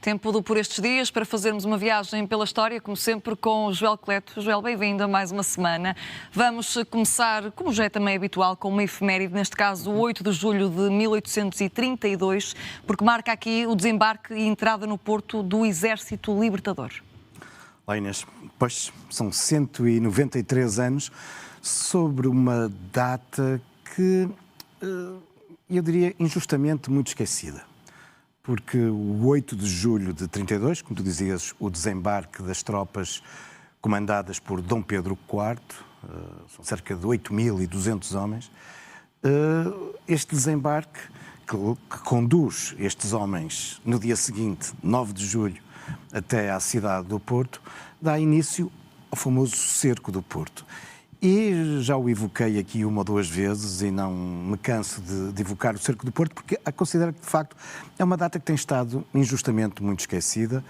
Tempo do Por Estes Dias para fazermos uma viagem pela história, como sempre, com o Joel Coleto. Joel, bem-vindo a mais uma semana. Vamos começar, como já é também habitual, com uma efeméride, neste caso o 8 de julho de 1832, porque marca aqui o desembarque e entrada no Porto do Exército Libertador. Olá, Inês. Pois, são 193 anos sobre uma data que, eu diria, injustamente muito esquecida. Porque o 8 de julho de 32, como tu dizias, o desembarque das tropas comandadas por Dom Pedro IV, são cerca de 8.200 homens, este desembarque que conduz estes homens no dia seguinte, 9 de julho, até à cidade do Porto, dá início ao famoso Cerco do Porto. E já o evoquei aqui uma ou duas vezes e não me canso de evocar o Cerco do Porto, porque considero que, de facto, é uma data que tem estado injustamente muito esquecida.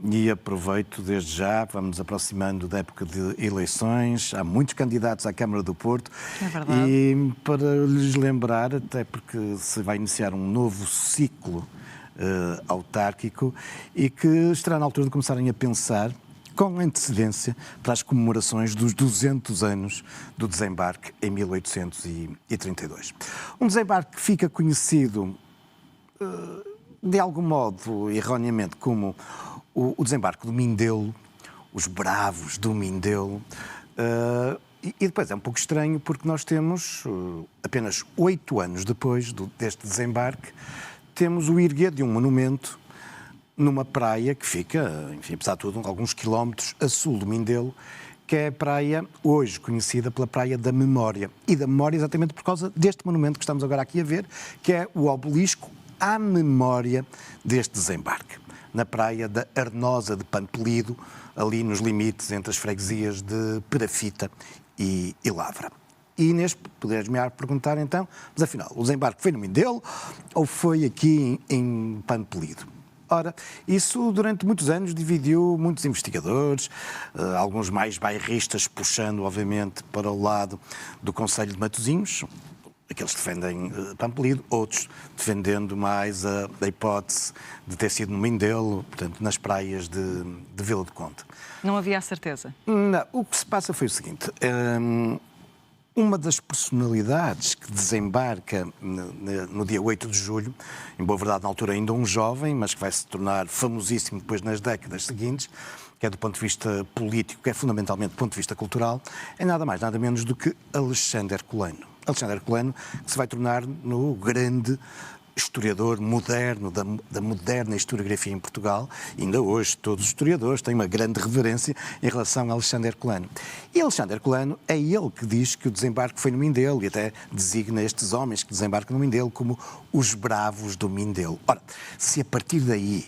E aproveito desde já, vamos nos aproximando da época de eleições, há muitos candidatos à Câmara do Porto. É verdade. E para lhes lembrar, até porque se vai iniciar um novo ciclo autárquico e que estará na altura de começarem a pensar com antecedência para as comemorações dos 200 anos do desembarque em 1832. Um desembarque que fica conhecido, de algum modo, erroneamente, como o desembarque do Mindelo, os bravos do Mindelo, e depois é um pouco estranho porque nós temos, apenas 8 anos depois deste desembarque, temos o erguer de um monumento numa praia que fica, enfim, apesar de tudo, alguns quilómetros a sul do Mindelo, que é a praia hoje conhecida pela Praia da Memória. E da memória exatamente por causa deste monumento que estamos agora aqui a ver, que é o obelisco à memória deste desembarque, na praia da Arnosa de Pampelido, ali nos limites entre as freguesias de Perafita e Lavra. E Inês, poderes-me perguntar então, mas afinal, o desembarque foi no Mindelo ou foi aqui em Pampelido? Ora, isso durante muitos anos dividiu muitos investigadores, alguns mais bairristas puxando, obviamente, para o lado do Concelho de Matosinhos, aqueles que defendem Pampelido, outros defendendo mais a hipótese de ter sido no Mindelo, portanto, nas praias de Vila do Conde. Não havia a certeza? Não, o que se passa foi o seguinte. Uma das personalidades que desembarca no dia 8 de julho, em boa verdade na altura ainda um jovem, mas que vai se tornar famosíssimo depois nas décadas seguintes, que é do ponto de vista político, que é fundamentalmente do ponto de vista cultural, é nada mais, nada menos do que Alexandre Herculano. Alexandre Herculano, que se vai tornar no grande historiador moderno, da moderna historiografia em Portugal. Ainda hoje todos os historiadores têm uma grande reverência em relação a Alexandre Herculano. E Alexandre Herculano é ele que diz que o desembarque foi no Mindelo e até designa estes homens que desembarcam no Mindelo como os bravos do Mindelo. Ora, se a partir daí,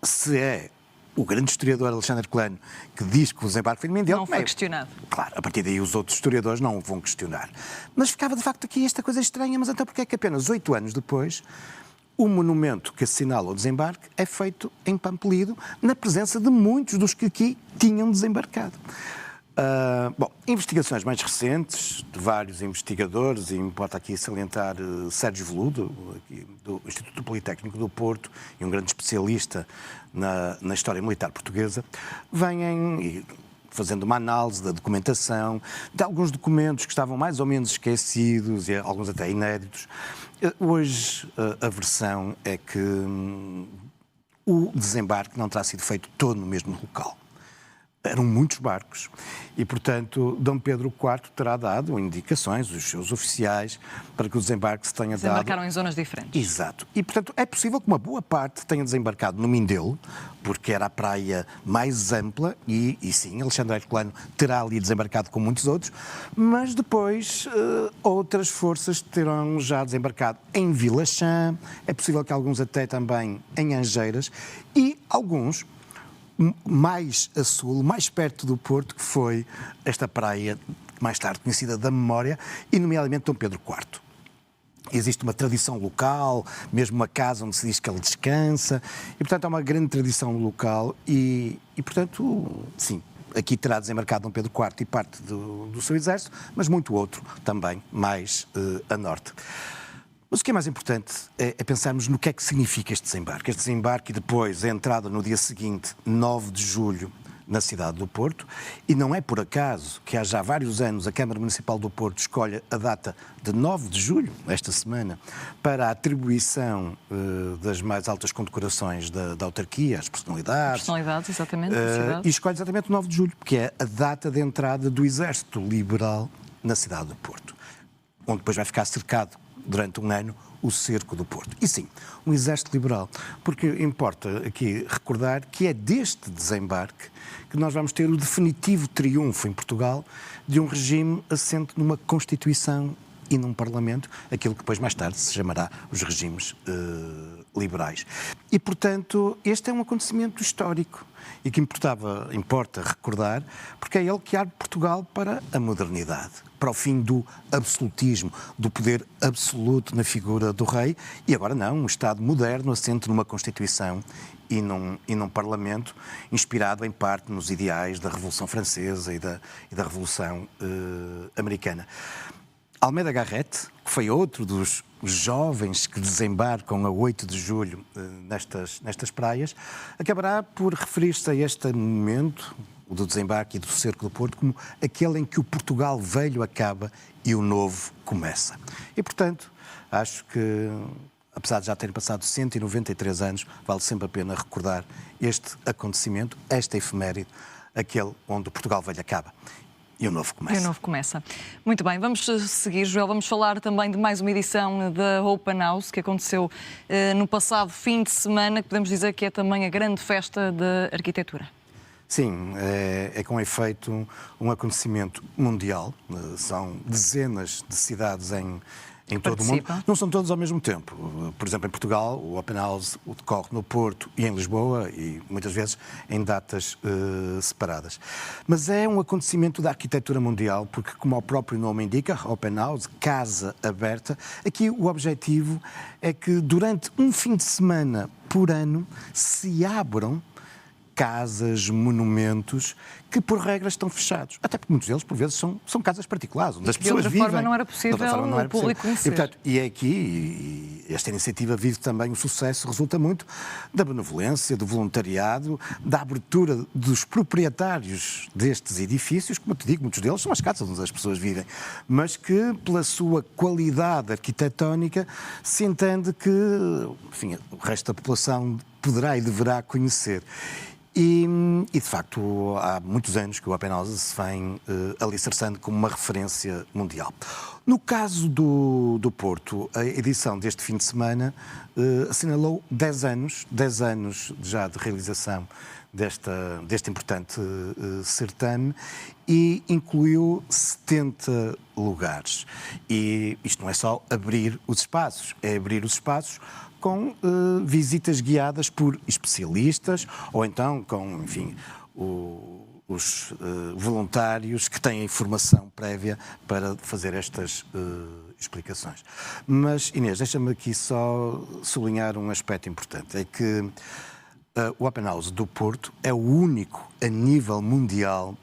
se é o grande historiador Alexandre Herculano que diz que o desembarque foi no Mindelo... Não foi questionado. Claro, a partir daí os outros historiadores não o vão questionar. Mas ficava de facto aqui esta coisa estranha, mas então porque é que apenas 8 anos depois o monumento que assinala o desembarque é feito em Pampelido, na presença de muitos dos que aqui tinham desembarcado. Investigações mais recentes, de vários investigadores, e importa aqui salientar Sérgio Veludo, aqui do Instituto Politécnico do Porto, e um grande especialista na história militar portuguesa, vêm fazendo uma análise da documentação, de alguns documentos que estavam mais ou menos esquecidos, e alguns até inéditos. Hoje a versão é que o desembarque não terá sido feito todo no mesmo local. Eram muitos barcos e, portanto, Dom Pedro IV terá dado indicações, os seus oficiais, para que o desembarque se tenha dado... Desembarcaram em zonas diferentes. Exato. E, portanto, é possível que uma boa parte tenha desembarcado no Mindelo, porque era a praia mais ampla e sim, Alexandre Herculano terá ali desembarcado com muitos outros, mas depois outras forças terão já desembarcado em Vilachã, é possível que alguns até também em Angeiras e alguns mais a sul, mais perto do Porto, que foi esta praia, mais tarde conhecida da Memória, e nomeadamente Dom Pedro IV. Existe uma tradição local, mesmo uma casa onde se diz que ele descansa, e portanto há uma grande tradição local e portanto, sim, aqui terá desembarcado Dom Pedro IV e parte do seu exército, mas muito outro também, mais a norte. Mas o que é mais importante é pensarmos no que é que significa este desembarque. Este desembarque e depois a entrada no dia seguinte, 9 de julho, na cidade do Porto, e não é por acaso que há já vários anos a Câmara Municipal do Porto escolhe a data de 9 de julho, esta semana, para a atribuição das mais altas condecorações da autarquia, às personalidades. Personalidades, exatamente, da cidade. E escolhe exatamente 9 de julho, porque é a data de entrada do Exército Liberal na cidade do Porto, onde depois vai ficar cercado durante um ano o cerco do Porto. E sim, um exército liberal, porque importa aqui recordar que é deste desembarque que nós vamos ter o definitivo triunfo em Portugal de um regime assente numa Constituição e num Parlamento, aquilo que depois mais tarde se chamará os regimes liberais. E, portanto, este é um acontecimento histórico e que importa recordar, porque é ele que abre Portugal para a modernidade, para o fim do absolutismo, do poder absoluto na figura do rei, e agora não, um Estado moderno assente numa Constituição e num Parlamento, inspirado em parte nos ideais da Revolução Francesa e da Revolução Americana. Almeida Garrett, que foi outro dos jovens que desembarcam a 8 de julho nestas praias, acabará por referir-se a este momento, o do desembarque e do cerco do Porto, como aquele em que o Portugal velho acaba e o novo começa. E, portanto, acho que, apesar de já terem passado 193 anos, vale sempre a pena recordar este acontecimento, esta efeméride, aquele onde o Portugal velho acaba. E o novo começa. E o novo começa. Muito bem, vamos seguir, Joel. Vamos falar também de mais uma edição da Open House, que aconteceu no passado fim de semana, que podemos dizer que é também a grande festa da arquitetura. Sim, é com efeito um acontecimento mundial. São dezenas de cidades em todo o mundo. Não são todos ao mesmo tempo. Por exemplo, em Portugal, o Open House decorre no Porto e em Lisboa, e muitas vezes em datas separadas. Mas é um acontecimento da arquitetura mundial, porque, como o próprio nome indica, Open House, casa aberta, aqui o objetivo é que durante um fim de semana por ano se abram casas, monumentos, que por regra estão fechados. Até porque muitos deles, por vezes, são casas particulares, onde as pessoas vivem. De outra forma não era possível o público conhecer. E, portanto, é aqui, e esta iniciativa vive também o sucesso, resulta muito da benevolência, do voluntariado, da abertura dos proprietários destes edifícios, como eu te digo, muitos deles são as casas onde as pessoas vivem, mas que, pela sua qualidade arquitetónica, se entende que, enfim, o resto da população poderá e deverá conhecer. E, de facto, há muitos anos que o Open House se vem alicerçando como uma referência mundial. No caso do Porto, a edição deste fim de semana assinalou 10 anos já de realização deste importante certame e incluiu 70 lugares. E isto não é só abrir os espaços, é abrir os espaços com visitas guiadas por especialistas ou então com, enfim, os voluntários que têm informação prévia para fazer estas explicações. Mas, Inês, deixa-me aqui só sublinhar um aspecto importante, é que o Open House do Porto é o único a nível mundial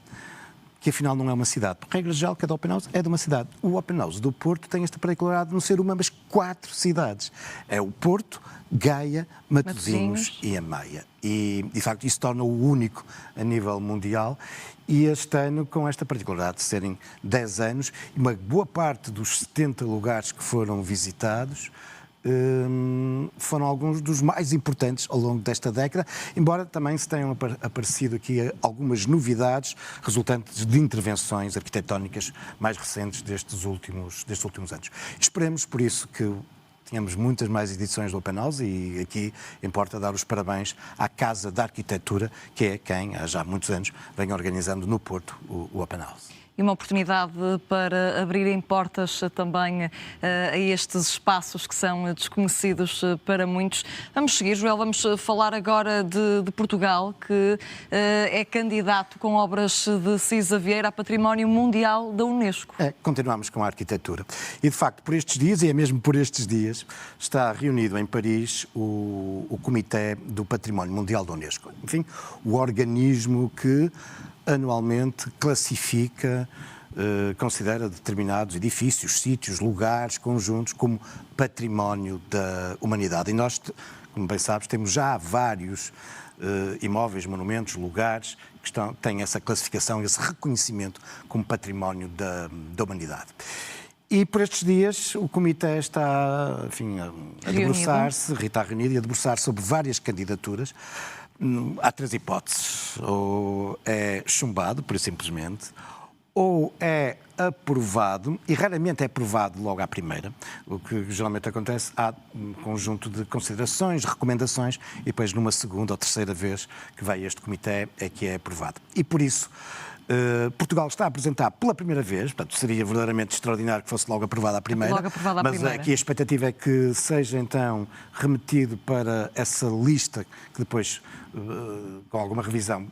que afinal não é uma cidade. Por regra geral, cada Open House é de uma cidade. O Open House do Porto tem esta particularidade de não ser uma, mas 4 cidades. É o Porto, Gaia, Matosinhos e Amaia. E, de facto, isso torna o único a nível mundial. E este ano, com esta particularidade de serem 10 anos, e uma boa parte dos 70 lugares que foram visitados foram alguns dos mais importantes ao longo desta década, embora também se tenham aparecido aqui algumas novidades resultantes de intervenções arquitetónicas mais recentes destes últimos anos. Esperemos, por isso, que tenhamos muitas mais edições do Open House e aqui importa dar os parabéns à Casa da Arquitetura, que é quem, há já muitos anos, vem organizando no Porto o Open House. E uma oportunidade para abrirem portas também a estes espaços que são desconhecidos para muitos. Vamos seguir, Joel, vamos falar agora de Portugal, que é candidato com obras de Cisa Vieira a Património Mundial da Unesco. Continuamos com a arquitetura. E, de facto, por estes dias, e é mesmo por estes dias, está reunido em Paris o Comitê do Património Mundial da Unesco. Enfim, o organismo que anualmente classifica, considera determinados edifícios, sítios, lugares, conjuntos como património da humanidade. E nós, como bem sabes, temos já vários imóveis, monumentos, lugares que têm essa classificação, esse reconhecimento como património da humanidade. E por estes dias o Comitê está, enfim, a debruçar-se, está reunido e a debruçar sobre várias candidaturas. Há três hipóteses: ou é chumbado, por simplesmente, ou é aprovado, e raramente é aprovado logo à primeira. O que geralmente acontece, há um conjunto de considerações, recomendações, e depois numa segunda ou terceira vez que vai este comitê é que é aprovado. E por isso, Portugal está a apresentar pela primeira vez, portanto seria verdadeiramente extraordinário que fosse logo aprovada à primeira, mas aqui a expectativa é que seja então remetido para essa lista que depois, com alguma revisão,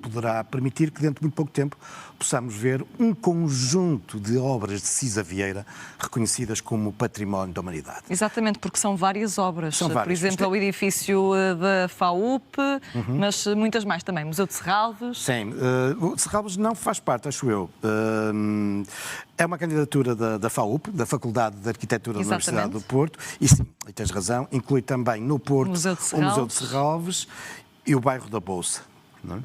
poderá permitir que dentro de muito pouco tempo possamos ver um conjunto de obras de Cisa Vieira reconhecidas como património da humanidade. Exatamente, porque são várias obras. São várias. Por exemplo, o edifício da FAUP, mas muitas mais também. Museu de Serralves. Sim, o de Serralves não faz parte, acho eu. É uma candidatura da FAUP, da Faculdade de Arquitetura da Universidade do Porto, e sim, e tens razão, inclui também no Porto o Museu de Serralves e o bairro da Bolsa. Não é?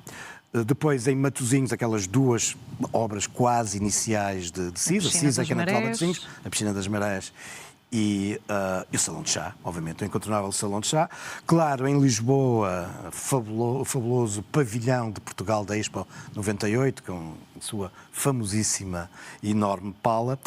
Depois, em Matosinhos, aquelas duas obras quase iniciais de Cisa, que é natural de Matosinhos, a Piscina das Marés e o Salão de Chá, obviamente, o incontornável Salão de Chá. Claro, em Lisboa, o fabuloso pavilhão de Portugal da Expo 98, com a sua famosíssima e enorme pala.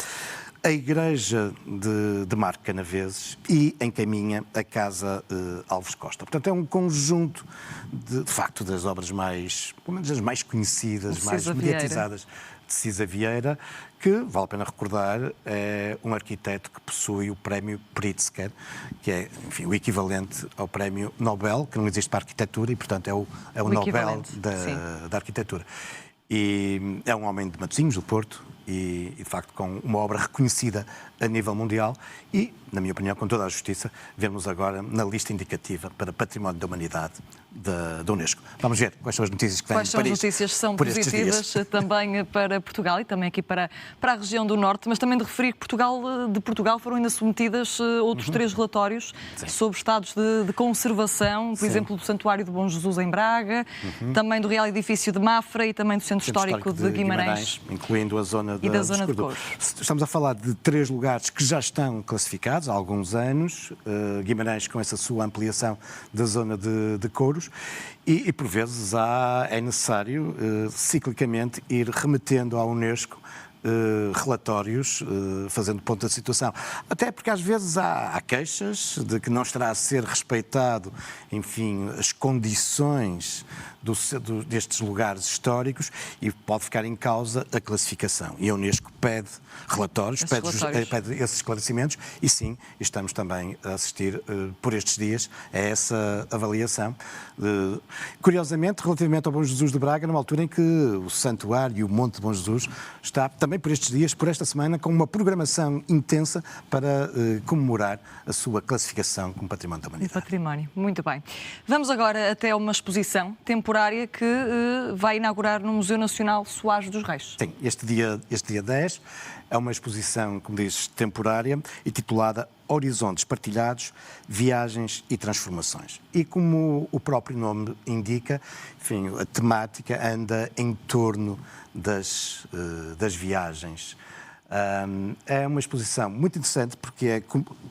A Igreja de Marco Canaveses e, em caminha, a Casa Alves Costa. Portanto, é um conjunto, de facto, das obras mais, pelo menos as mais conhecidas, mais mediatizadas de Cisa Vieira, que, vale a pena recordar, é um arquiteto que possui o Prémio Pritzker, que é, enfim, o equivalente ao Prémio Nobel, que não existe para a arquitetura e, portanto, é o Nobel da arquitetura. E é um homem de Matosinhos, do Porto, e de facto com uma obra reconhecida a nível mundial e, na minha opinião, com toda a justiça, vemos agora na lista indicativa para Património da Humanidade da Unesco. Vamos ver quais são as notícias que vêm quais são as notícias que são positivas também para Portugal e também aqui para a região do Norte, mas também de referir que de Portugal foram ainda submetidas outros três relatórios sobre estados de conservação, por exemplo, do Santuário de Bom Jesus em Braga, também do Real Edifício de Mafra e também do Centro Histórico de Guimarães, incluindo a zona da zona de Couros. Estamos a falar de três lugares que já estão classificados há alguns anos, Guimarães com essa sua ampliação da zona de Couros, e por vezes é necessário ciclicamente ir remetendo à Unesco relatórios, fazendo ponto da situação. Até porque às vezes há queixas de que não estará a ser respeitado, enfim, as condições destes lugares históricos e pode ficar em causa a classificação. E a Unesco pede relatórios, pede esses esclarecimentos e sim, estamos também a assistir por estes dias a essa avaliação. Curiosamente, relativamente ao Bom Jesus de Braga, numa altura em que o Santuário e o Monte de Bom Jesus está também por estes dias, por esta semana, com uma programação intensa para comemorar a sua classificação como Património da Humanidade. Património, muito bem. Vamos agora até uma exposição temporária que vai inaugurar no Museu Nacional Soares dos Reis. Sim, este dia 10 é uma exposição, como dizes, temporária e titulada Horizontes Partilhados, Viagens e Transformações. E como o próprio nome indica, enfim, a temática anda em torno das viagens. É uma exposição muito interessante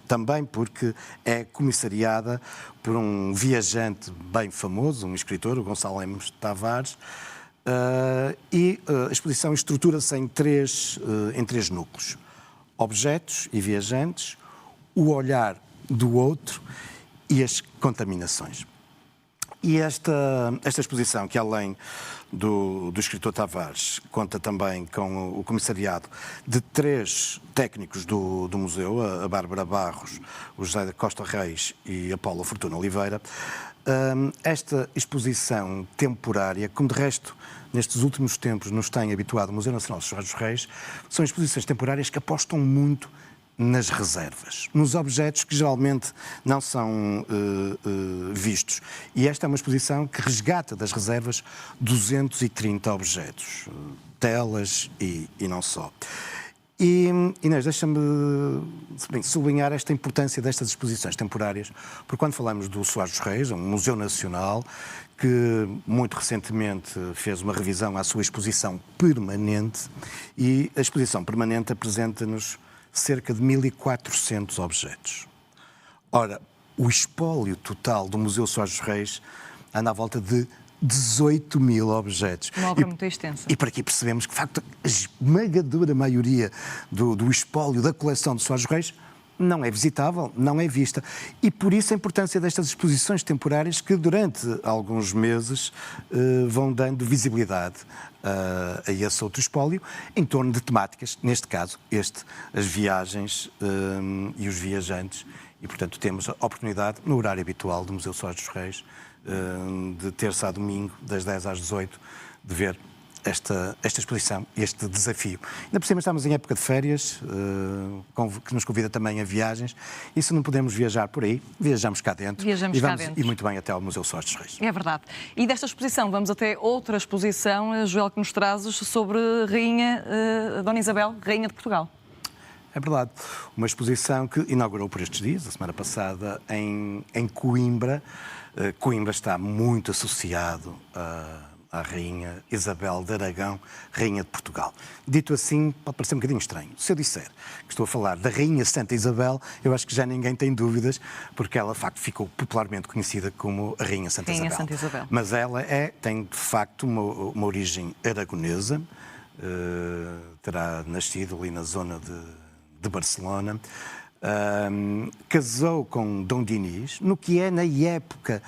também porque é comissariada por um viajante bem famoso, um escritor, o Gonçalo Lemos Tavares, e a exposição estrutura-se em três núcleos: objetos e viajantes, o olhar do outro e as contaminações. E esta exposição, que além do escritor Tavares, conta também com o comissariado de três técnicos do museu, a Bárbara Barros, o José da Costa Reis e a Paula Fortuna Oliveira. Esta exposição temporária, como de resto nestes últimos tempos nos tem habituado o Museu Nacional de Soares dos Reis, são exposições temporárias que apostam muito nas reservas, nos objetos que geralmente não são vistos. E esta é uma exposição que resgata das reservas 230 objetos, telas e não só. E, Inês, deixa-me sublinhar esta importância destas exposições temporárias, porque quando falamos do Soares dos Reis, um museu nacional que muito recentemente fez uma revisão à sua exposição permanente, e a exposição permanente apresenta-nos cerca de 1.400 objetos. Ora, o espólio total do Museu Soares dos Reis anda à volta de 18 mil objetos. Uma obra muito extensa. E por aqui percebemos que, de facto, a esmagadora maioria do espólio da coleção de Soares dos Reis não é visitável, não é vista. E por isso a importância destas exposições temporárias que durante alguns meses vão dando visibilidade a esse outro espólio em torno de temáticas, neste caso, as viagens e os viajantes. E, portanto, temos a oportunidade, no horário habitual do Museu Soares dos Reis, de terça a domingo, das 10 às 18, de ver esta exposição, este desafio. Ainda por cima estamos em época de férias, que nos convida também a viagens, e se não podemos viajar por aí, viajamos cá dentro. E muito bem até ao Museu Soares dos Reis. É verdade. E desta exposição vamos até outra exposição, Joel, que nos trazes sobre Rainha Dona Isabel, Rainha de Portugal. É verdade. Uma exposição que inaugurou por estes dias, a semana passada, em Coimbra. Coimbra está muito associado à Rainha Isabel de Aragão, Rainha de Portugal. Dito assim, pode parecer um bocadinho estranho. Se eu disser que estou a falar da Rainha Santa Isabel, eu acho que já ninguém tem dúvidas, porque ela, de facto, ficou popularmente conhecida como a Rainha Santa Isabel. Mas ela tem, de facto, uma origem aragonesa, terá nascido ali na zona de Barcelona. Casou com Dom Dinis, no que é, na época,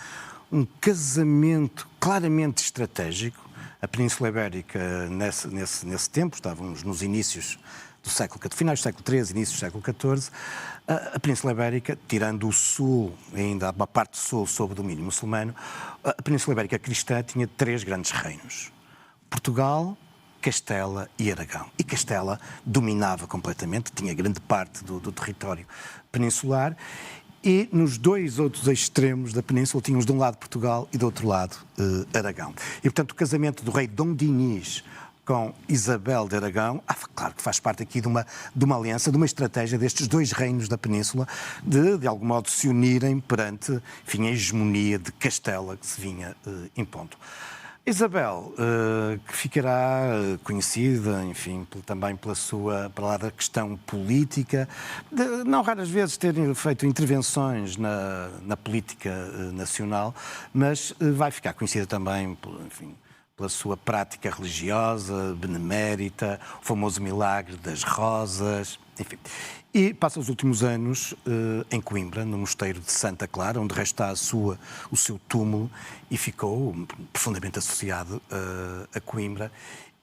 um casamento claramente estratégico. A Península Ibérica, nesse tempo, estávamos nos inícios do século XIV, finais do século XIII, inícios do século XIV, a Península Ibérica, tirando o sul, ainda uma parte do sul sob domínio muçulmano, a Península Ibérica cristã tinha 3 grandes reinos: Portugal, Castela e Aragão. E Castela dominava completamente, tinha grande parte do território peninsular, e nos 2 outros extremos da península tínhamos de um lado Portugal e do outro lado Aragão. E, portanto, o casamento do rei Dom Dinis com Isabel de Aragão, claro que faz parte aqui de uma aliança, de uma estratégia destes 2 reinos da península de algum modo se unirem perante, enfim, a hegemonia de Castela que se vinha impondo. Isabel, que ficará conhecida, enfim, também para lá da questão política, de não raras vezes ter feito intervenções na política nacional, mas vai ficar conhecida também, enfim, pela sua prática religiosa, benemérita, o famoso milagre das rosas, enfim. E passa os últimos anos em Coimbra, no mosteiro de Santa Clara, onde resta o seu túmulo, e ficou profundamente associado a Coimbra.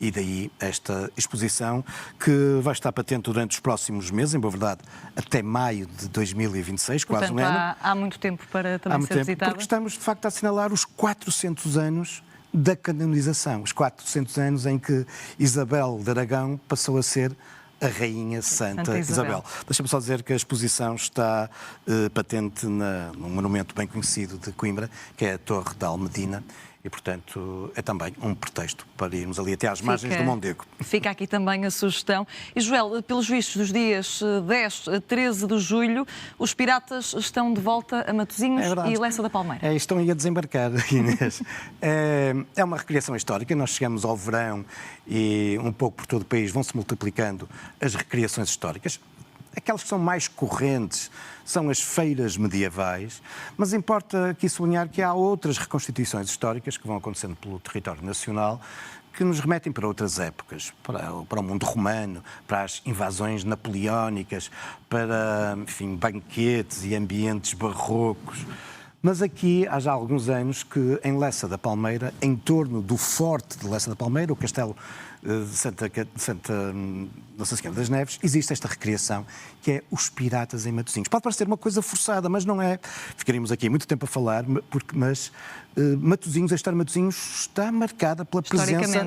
E daí esta exposição, que vai estar patente durante os próximos meses, em boa verdade, até maio de 2026, portanto, quase um ano. Há muito tempo para também ser visitada. Porque estamos, de facto, a assinalar os 400 anos da canonização, os 400 anos em que Isabel de Aragão passou a ser a Rainha Santa Isabel. Deixa-me só dizer que a exposição está patente num monumento bem conhecido de Coimbra, que é a Torre da Almedina, e, portanto, é também um pretexto para irmos ali até às margens do Mondego. Fica aqui também a sugestão. E, Joel, pelos vistos dos dias 10 a 13 de julho, os piratas estão de volta a Matosinhos e Lessa da Palmeira. Estão aí a desembarcar, Inês. É uma recriação histórica. Nós chegamos ao verão e um pouco por todo o país vão-se multiplicando as recriações históricas. Aquelas que são mais correntes são as feiras medievais, mas importa aqui sublinhar que há outras reconstituições históricas que vão acontecendo pelo território nacional, que nos remetem para outras épocas, para o mundo romano, para as invasões napoleónicas, para, enfim, banquetes e ambientes barrocos. Mas aqui há já alguns anos que em Lessa da Palmeira, em torno do forte de Lessa da Palmeira, o castelo de Nossa Senhora das Neves, existe esta recriação que é os piratas em Matosinhos. Pode parecer uma coisa forçada, mas não é. Ficaríamos aqui muito tempo a falar, mas Matosinhos, a história de Matosinhos está marcada pela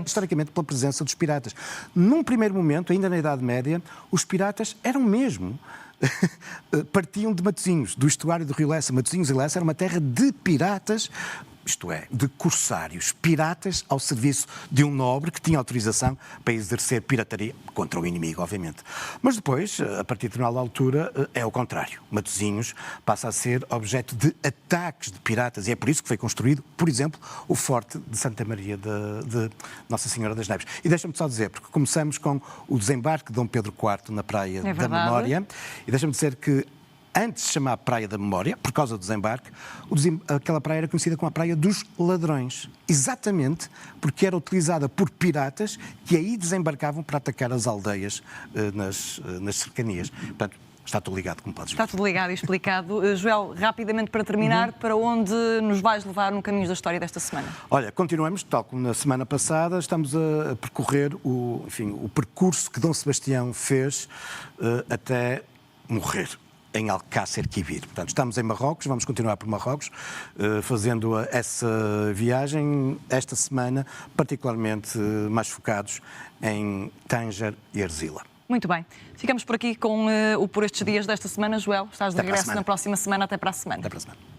historicamente pela presença dos piratas. Num primeiro momento, ainda na Idade Média, os piratas eram mesmo partiam de Matosinhos, do estuário do Rio Lessa. Matosinhos e Lessa era uma terra de piratas, isto é, de corsários, piratas ao serviço de um nobre que tinha autorização para exercer pirataria contra o inimigo, obviamente. Mas depois, a partir de determinada altura, é o contrário. Matosinhos passa a ser objeto de ataques de piratas e é por isso que foi construído, por exemplo, o Forte de Santa Maria de Nossa Senhora das Neves. E deixa-me só dizer, porque começamos com o desembarque de Dom Pedro IV na Praia da Memória, e deixa-me dizer que antes de se chamar Praia da Memória, por causa do desembarque, aquela praia era conhecida como a Praia dos Ladrões. Exatamente porque era utilizada por piratas que aí desembarcavam para atacar as aldeias nas cercanias. Portanto, está tudo ligado, como podes ver. Está tudo ligado e explicado. Joel, rapidamente para terminar, para onde nos vais levar no caminho da história desta semana? Olha, continuamos, tal como na semana passada, estamos a percorrer o percurso que Dom Sebastião fez até morrer em Alcácer Quibir. Portanto, estamos em Marrocos, vamos continuar por Marrocos, fazendo essa viagem esta semana, particularmente mais focados em Tânger e Arzila. Muito bem. Ficamos por aqui com o Por Estes Dias desta semana. Joel, estás de regresso na próxima semana. Até para a semana. Até para a semana.